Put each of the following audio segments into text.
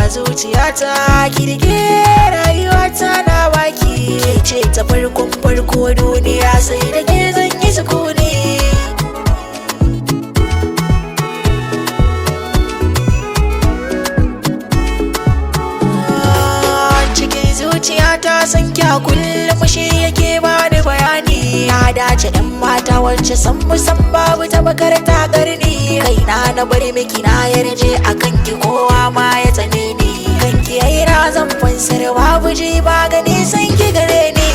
zuciyata kirge rayuwata na baki ke ce ta farko duniya sai da ke zan yi sukuni cikin zuciyata san kya kullum shi yake bani bayani ya dace ɗan mata wacce san babu ta makaranta karni kaina na bari miki na yarje akan ki kowa ma ya tsane ni kanki yayi zan fansar babu ji ba gani san ki gare ni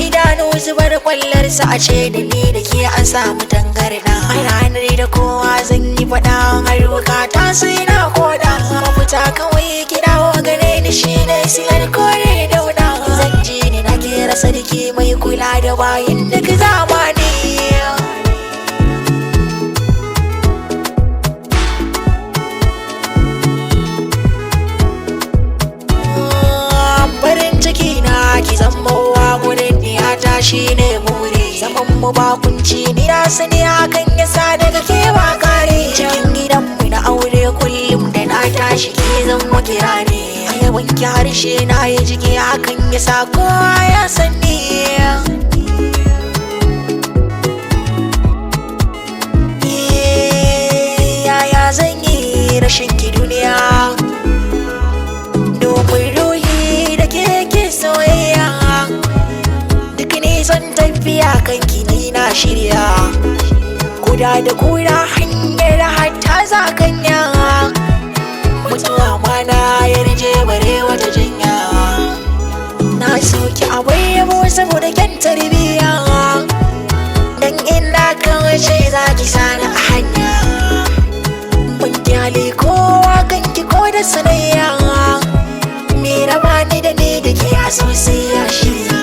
idanu zubar kwallarsa a ce da ni da ke an samu tangarda a ranar da kowa zan yi faɗa har bukata sai na koda mafita kawai ki dawo gare ni shine silar kore dauda zan ji ni na kera sarki mai kula da bayin duk zamani farin ciki na ki zama uwa gurin niyata shine buri zaman mu bakunci ni na sani hakan yasa daga ke ba kare cikin gidanmu na aure kullum da na tashi ke zama kira ne yawan ki harshe na ya jike hakan yasa kowa ya sani yaya zan yi rashin ki duniya domin ruhi da ke soyayya duk nisan tafiya kan kini na shirya kuda da kura hanyar hatta zakanya mutuwa mana yarje bare wata jinya na soki abai yabo saboda kyan tarbiya dan ina kawai za ki sani a hanya ban kyale kowa kanki ko da sanayya me raba ni da ni da ke a sosai ya shirya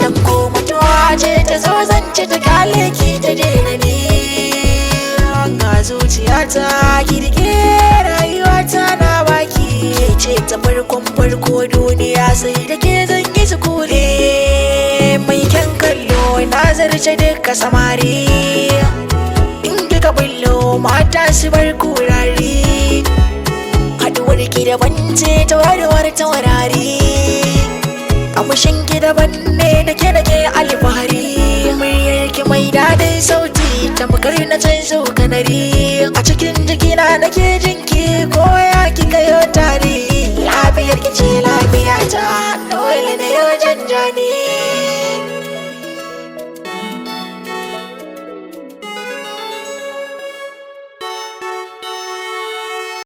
dan ko mutuwa ce ta zo zance ta kale ki ta daina ni ga zuciyata kirge rayuwata na baki ke ce ta farko duniya sai da ke zan yi sukuni mai kyan kallo na zarce duka samari in kika bullo mata su bar kurari haduwar ki daban ce ta warwar ta warari amushin ki daban ne da ke alfahari muryar ki mai daɗin sauti tamkar na canzo kanari a cikin jikina nake jinki ko ya ki kayo tare lafiyar ki ce lafiya ta dole ne yau janjani